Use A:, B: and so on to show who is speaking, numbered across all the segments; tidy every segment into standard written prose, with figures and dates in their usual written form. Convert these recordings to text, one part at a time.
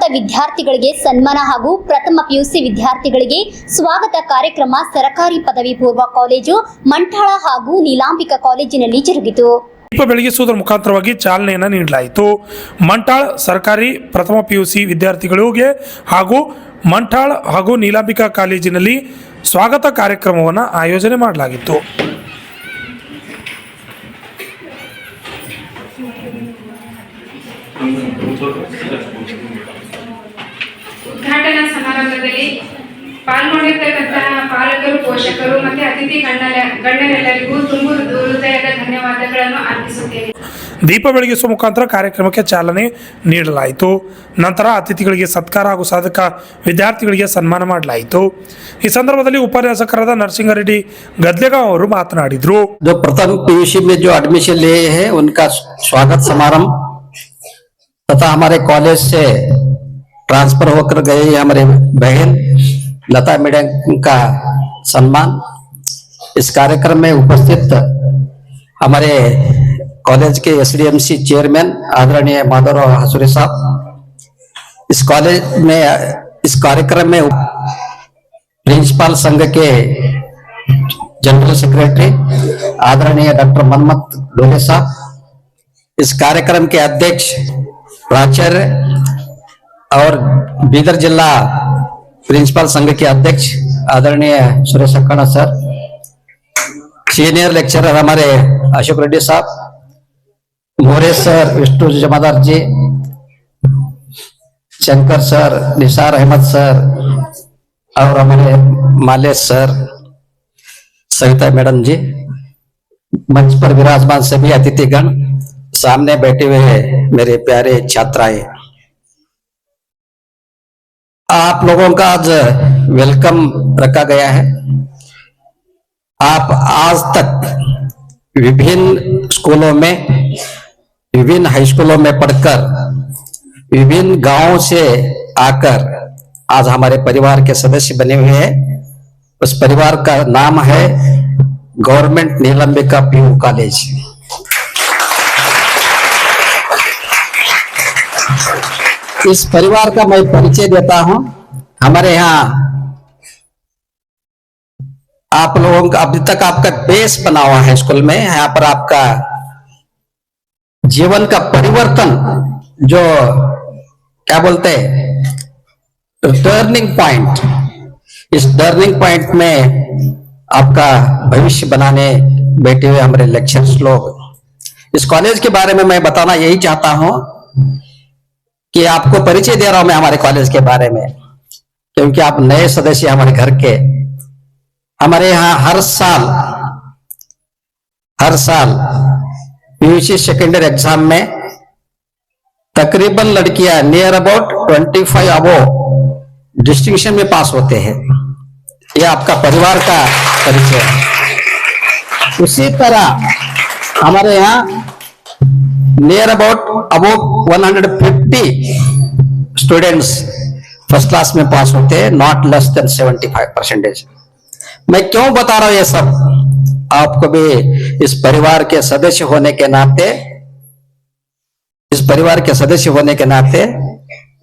A: ನಿಷ್ಠಾವಂತ ವಿದ್ಯಾರ್ಥಿಗಳಿಗೆ ಸನ್ಮಾನ ಹಾಗೂ ಪ್ರಥಮ ಪಿಯುಸಿ ವಿದ್ಯಾರ್ಥಿಗಳಿಗೆ ಸ್ವಾಗತ ಕಾರ್ಯಕ್ರಮ ಸರ್ಕಾರಿ ಪದವಿ ಪೂರ್ವ ಕಾಲೇಜು ಮಂಠಾಳ ಹಾಗೂ ನೀಲಾಂಬಿಕಾ ಕಾಲೇಜಿನಲ್ಲಿ ಜರುಗಿತು.
B: ದೀಪ ಬೆಳಗಿಸುವುದರ ಮುಖಾಂತರವಾಗಿ ಚಾಲನೆಯನ್ನು ನೀಡಲಾಯಿತು. ಮಂಠಾಳ ಸರ್ಕಾರಿ ಪ್ರಥಮ ಪಿಯುಸಿ ವಿದ್ಯಾರ್ಥಿಗಳಿಗೆ ಹಾಗೂ ಮಂಠಾಳ ಹಾಗೂ ನೀಲಾಂಬಿಕಾ ಕಾಲೇಜಿನಲ್ಲಿ ಸ್ವಾಗತ ಕಾರ್ಯಕ್ರಮವನ್ನು ಆಯೋಜನೆ ಮಾಡಲಾಗಿತ್ತು.
C: ಉದ್ಘಾಟನಾ ಸಮಾರಂಭದಲ್ಲಿ ಪಾಲ್ಗೊಂಡಿರ್ತಕ್ಕಂತಹ ಪಾಲಕರು, ಪೋಷಕರು ಮತ್ತು ಅತಿಥಿ ಗಣ್ಯರೆಲ್ಲರಿಗೂ ತುಂಬು ಹೃದಯದ ಧನ್ಯವಾದಗಳನ್ನು ಅರ್ಪಿಸುತ್ತೇನೆ.
B: ದೀಪ ಬೆಳಗಿಸುವ ಮುಖಾಂತರ ಕಾರ್ಯಕ್ರಮಕ್ಕೆ ಚಾಲನೆ ನೀಡಲಾಯಿತು. ನಂತರ ಅತಿಥಿಗಳಿಗೆ ಸತ್ಕಾರ ಹಾಗೂ ಸಾಧಕ ವಿದ್ಯಾರ್ಥಿಗಳಿಗೆ ಸನ್ಮಾನ ಮಾಡಲಾಯಿತು. ಈ ಸಂದರ್ಭದಲ್ಲಿ ಉಪನ್ಯಾಸಕರಾದ ನರಸಿಂಗರೆಡ್ಡಿ ಗದ್ಲೆಗಾಂವ್ ಅವರು ಮಾತನಾಡಿದರು.
D: जो प्रथम पीयूसी में जो एडमिशन लिए हैं उनका स्वागत समारोह तथा हमारे कॉलेज से ट्रांसफर होकर गए हमारे बहन लता मैडम का सम्मान। इस कार्यक्रम में उपस्थित हमारे कॉलेज के एसडीएमसी चेयरमैन आदरणीय माधवराव हसूरे साहब, इस कार्यक्रम में प्रिंसिपल संघ के जनरल सेक्रेटरी आदरणीय डॉक्टर मनमत डोले साहब, इस कार्यक्रम के अध्यक्ष प्राचार्य और बीदर जिला प्रिंसिपल संघ के अध्यक्ष आदरणीय सुरेश अक्काना सर, सीनियर लेक्चरर हमारे अशोक रेड्डी साहब, मोरे सर, विष्णु जमादार जी, शंकर सर, निसार अहमद सर और हमारे माले सर, सविता मैडम जी, मंच पर विराजमान सभी अतिथिगण, सामने बैठे हुए हैं मेरे प्यारे छात्राएं, आप लोगों का आज वेलकम रखा गया है। आप आज तक विभिन्न स्कूलों में, विभिन्न हाई स्कूलों में पढ़कर विभिन्न गांवों से आकर आज हमारे परिवार के सदस्य बने हुए हैं। उस परिवार का नाम है गवर्नमेंट नीलांबिका पीयू कॉलेज। इस परिवार का मैं परिचय देता हूं। हमारे यहाँ आप लोगों का अभी तक आपका बेस बना हुआ है स्कूल में। यहाँ पर आपका जीवन का परिवर्तन, जो क्या बोलते हैं टर्निंग पॉइंट, इस टर्निंग पॉइंट में आपका भविष्य बनाने बैठे हुए हमारे लेक्चरर्स लोग। इस कॉलेज के बारे में मैं बताना यही चाहता हूं कि आपको परिचय दे रहा हूं मैं हमारे कॉलेज के बारे में, क्योंकि आप नए सदस्य हमारे घर के। हमारे यहाँ हर साल पीयूसी सेकेंडरी एग्जाम में तकरीबन लड़कियां नियर अबाउट 25 अबो डिस्टिंक्शन में पास होते हैं। यह आपका परिवार का परिचय है। उसी तरह हमारे यहाँ near about above 150 students first class में पास होते हैं, नॉट लेस देन 75%। मैं क्यों बता रहा हूं ये सब? आपको भी इस परिवार के सदस्य होने के नाते, इस परिवार के सदस्य होने के नाते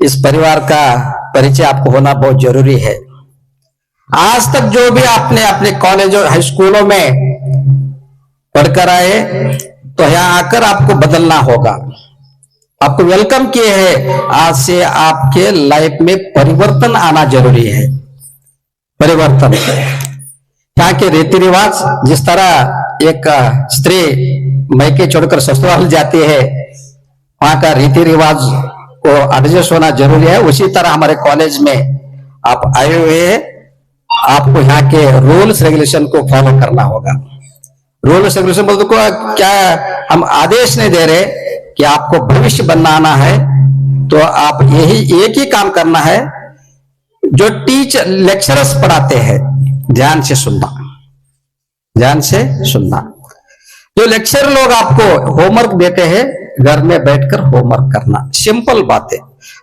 D: इस परिवार का परिचय आपको होना बहुत जरूरी है। आज तक जो भी आपने अपने कॉलेज और हाई स्कूलों में पढ़कर आए, तो यहाँ आकर आपको बदलना होगा। आपको वेलकम किए हैं। आज से आपके लाइफ में परिवर्तन आना जरूरी है। परिवर्तन यहाँ के रीति रिवाज, जिस तरह एक स्त्री मैके छोड़कर ससुराल जाती है, वहां का रीति रिवाज को एडजस्ट होना जरूरी है। उसी तरह हमारे कॉलेज में आप आए हुए हैं, आपको यहाँ के रूल्स रेगुलेशन को फॉलो करना होगा। रूल्स रेगुलेशन बोलते को क्या, हम आदेश नहीं दे रहे कि आपको भविष्य बनाना है, तो आप यही एक ही काम करना है जो टीचर लेक्चरर्स पढ़ाते हैं, ध्यान से सुनना, ध्यान से सुनना। जो लेक्चर लोग आपको होमवर्क देते हैं, घर में बैठकर होमवर्क करना, सिंपल बात है।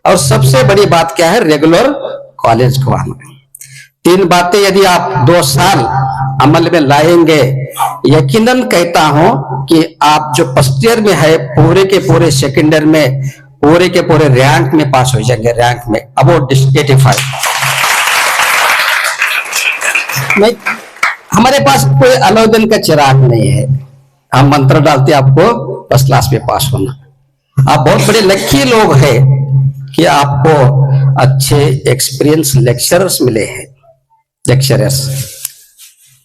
D: और सबसे बड़ी बात क्या है, रेगुलर कॉलेज को आना। 3 बातें यदि आप 2 साल अमल में लाएंगे, यकीनन कहता हूं कि आप जो फर्स्ट ईयर में है पूरे के पूरे सेकेंड ईयर में पूरे के पूरे रैंक में पास हो जाएंगे, रैंक में अबाउट 85। नहीं, हमारे पास कोई अलाउद्दीन का चिराग नहीं है, हम मंत्र डालते आपको फर्स्ट क्लास में पास होना। आप बहुत बड़े लकी लोग हैं कि आपको अच्छे एक्सपीरियंस लेक्चरर्स मिले हैं, लेक्चरर्स।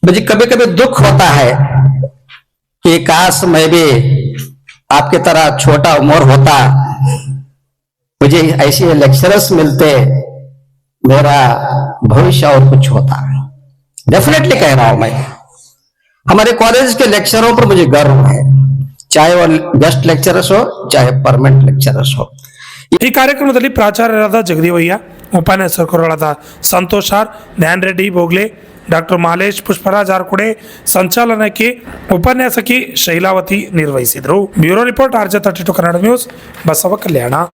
D: मुझे कभी कभी दुख होता है कि काश मैं भी आपके तरह छोटा उम्र होता, मुझे ऐसे लेक्चरर्स मिलते, मेरा भविष्य और कुछ होता। डेफिनेटली कह रहा हूं मैं, हमारे कॉलेज के लेक्चरों पर मुझे गर्व है, चाहे वो गेस्ट लेक्चरर्स हो चाहे परमानेंट लेक्चरर्स हो।
B: ಈ ಕಾರ್ಯಕ್ರಮದಲ್ಲಿ ಪ್ರಾಚಾರ್ಯರಾದ ಜಗದೀವಯ್ಯ, ಉಪನ್ಯಾಸಕರುಗಳಾದ ಸಂತೋಷ್ ಆರ್, ಧ್ಯಾನ್ ರೆಡ್ಡಿ ಬೋಗ್ಲೆ, ಡಾಕ್ಟರ್ ಮಾಲೇಶ್ ಪುಷ್ಪರಾಜ್ ಆರ್ಕುಡೆ ಸಂಚಾಲನಕ್ಕೆ ಉಪನ್ಯಾಸಕಿ ಶೈಲಾವತಿ ನಿರ್ವಹಿಸಿದರು. Bureau report RJ32 Kannada news, Basava ಕಲ್ಯಾಣ.